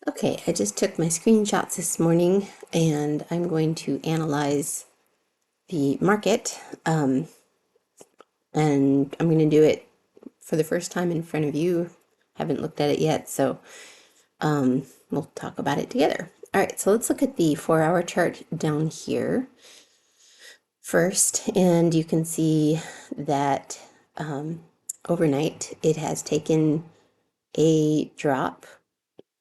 Okay, I just took my screenshots this morning and I'm going to analyze the market. And I'm going to do it for the first time in front of you. Haven't looked at it yet, so we'll talk about it together. All right, so let's look at the 4-hour chart down here first, and you can see that overnight it has taken a drop.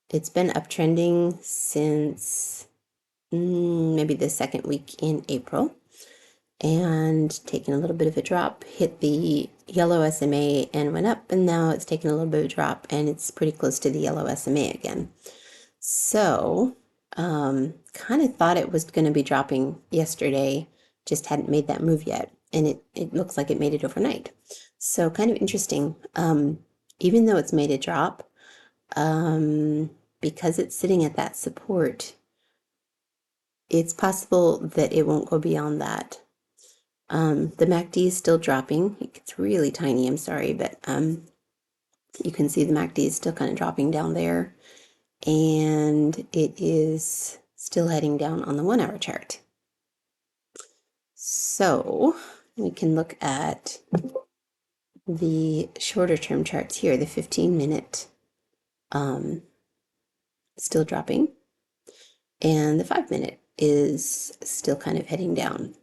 It's been uptrending since maybe the second week in April, and taken a little bit of a drop, hit the yellow SMA and went up, and now it's taken a little bit of a drop and it's pretty close to the yellow SMA again. So kind of thought it was going to be dropping yesterday, just hadn't made that move yet, and it looks like it made it overnight. So kind of interesting. Even though it's made a drop, because it's sitting at that support, it's possible that it won't go beyond that. The MACD is still dropping. It's really tiny, I'm sorry, but you can see the MACD is still kind of dropping down there, and it is still heading down on the 1-hour chart. So we can look at the shorter term charts here, the 15-minute still dropping, and the 5-minute is still kind of heading down.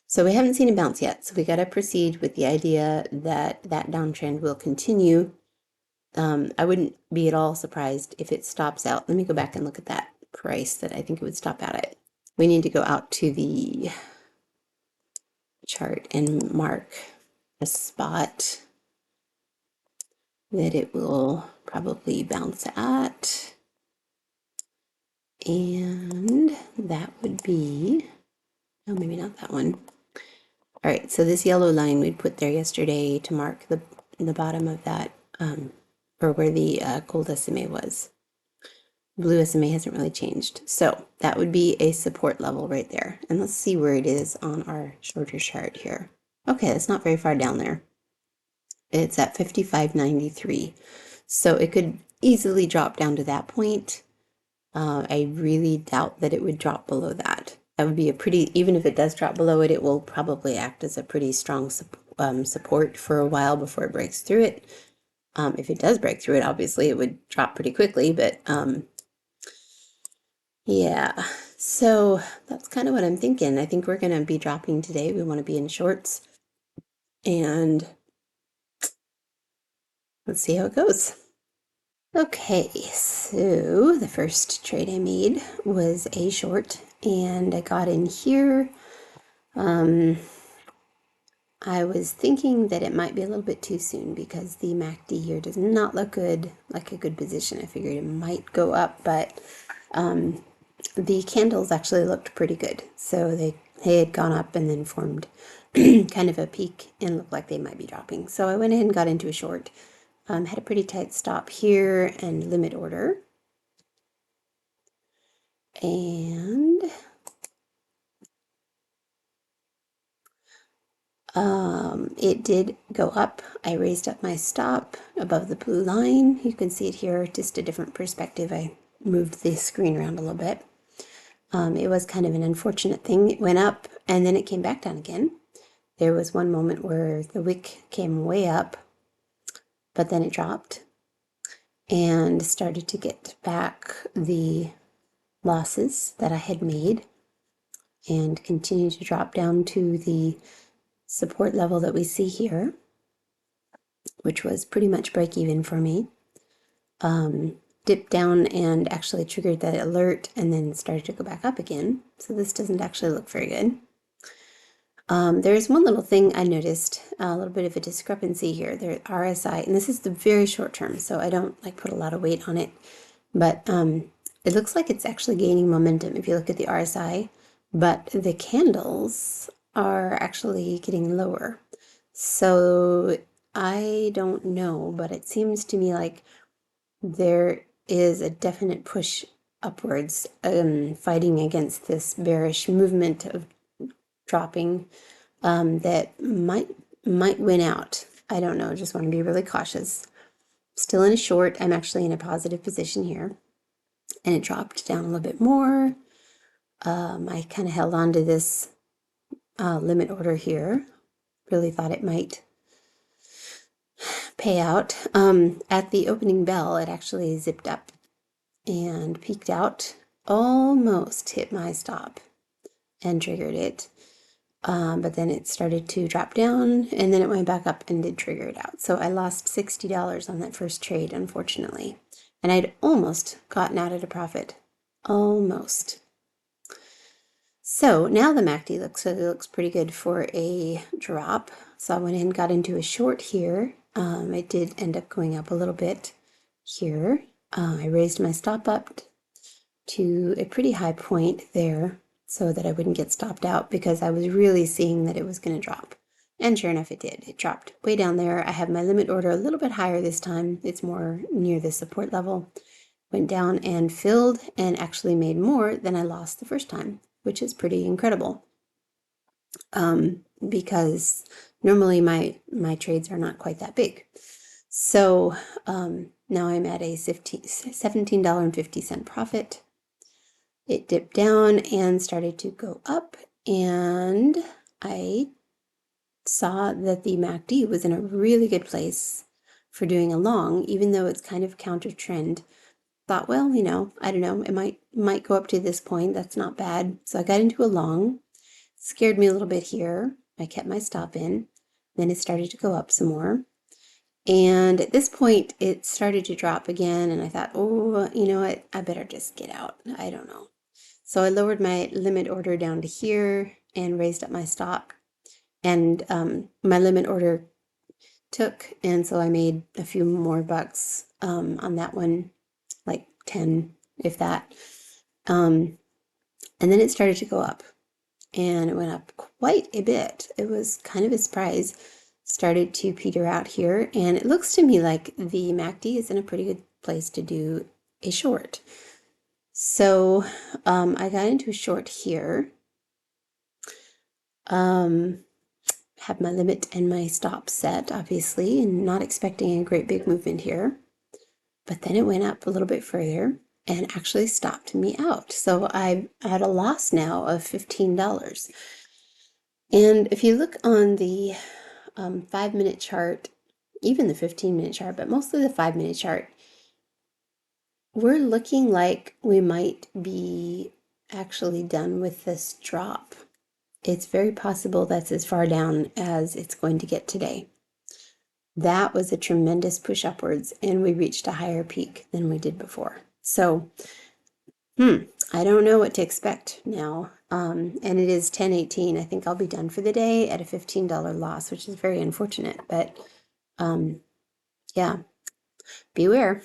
So we haven't seen a bounce yet, so we got to proceed with the idea that that downtrend will continue. I wouldn't be at all surprised if it stops out. Let me go back and look at that price that I think it would stop out at. We need to go out to the chart and mark a spot that it will probably bounce at. And that would be, oh, maybe not that one. All right, so this yellow line we'd put there yesterday to mark the bottom of that, or where the gold SMA was. Blue SMA hasn't really changed. So that would be a support level right there. And let's see where it is on our shorter chart here. Okay, it's not very far down there. It's at 55.93. So it could easily drop down to that point. I really doubt that it would drop below that. That would be a pretty, even if it does drop below it, it will probably act as a pretty strong support for a while before it breaks through it. If it does break through it, obviously it would drop pretty quickly, but yeah, so that's kind of what I'm thinking. I think we're going to be dropping today. We want to be in shorts, and let's see how it goes. Okay, so the first trade I made was a short, and I got in here. I was thinking that it might be a little bit too soon because the MACD here does not look good, like a good position. I figured it might go up, but the candles actually looked pretty good. So they had gone up and then formed kind of a peak and looked like they might be dropping. So I went ahead and got into a short. Had a pretty tight stop here and limit order. And it did go up. I raised up my stop above the blue line. You can see it here, just a different perspective. I moved the screen around a little bit. It was kind of an unfortunate thing. It went up and then it came back down again. There was one moment where the wick came way up, but then it dropped and started to get back the losses that I had made and continued to drop down to the support level that we see here, which was pretty much break even for me. Dipped down and actually triggered that alert and then started to go back up again. So this doesn't actually look very good. There's one little thing I noticed, a little bit of a discrepancy here. There RSI, and this is the very short term, so I don't like put a lot of weight on it, but it looks like it's actually gaining momentum if you look at the RSI, but the candles are actually getting lower. So I don't know, but it seems to me like there is a definite push upwards, fighting against this bearish movement of dropping that might win out. I don't know, just want to be really cautious. Still in a short. I'm actually in a positive position here. and it dropped down a little bit more. I kind of held on to this limit order here. Really thought it might pay out. At the opening bell, it actually zipped up and peaked out, almost hit my stop and triggered it. But then it started to drop down and then it went back up and did trigger it out. So I lost $60 on that first trade, unfortunately. And I'd almost gotten out at a profit. Almost. So now the MACD looks pretty good for a drop. So I went in and got into a short here. It did end up going up a little bit here. I raised my stop up to a pretty high point there so that I wouldn't get stopped out because I was really seeing that it was going to drop. And sure enough, it did. It dropped way down there. I have my limit order a little bit higher this time. It's more near the support level. Went down and filled and actually made more than I lost the first time, which is pretty incredible. Because normally my trades are not quite that big. So now I'm at a $17.50 profit. It dipped down and started to go up, and I saw that the MACD was in a really good place for doing a long, even though it's kind of counter trend. Thought, well, I don't know, it might go up to this point. That's not bad. So I got into a long. Scared me a little bit here. I kept my stop in. Then it started to go up some more. And at this point, it started to drop again. And I thought, oh, you know what? I better just get out. I don't know. So I lowered my limit order down to here and raised up my stop. And my limit order took. And so I made a few more bucks on that one, like 10, if that. And then it started to go up. And it went up quite a bit. It was kind of a surprise. Started to peter out here, and it looks to me like the MACD is in a pretty good place to do a short. So I got into a short here. Have my limit and my stop set, obviously, and not expecting a great big movement here. But then it went up a little bit further and actually stopped me out. So I'm at a loss now of $15. And if you look on the 5-minute chart, even the 15-minute chart, but mostly the 5-minute chart, we're looking like we might be actually done with this drop. It's very possible that's as far down as it's going to get today. That was a tremendous push upwards, and we reached a higher peak than we did before. So, I don't know what to expect now. And it is 10:18. I think I'll be done for the day at a $15 loss, which is very unfortunate, but yeah, beware.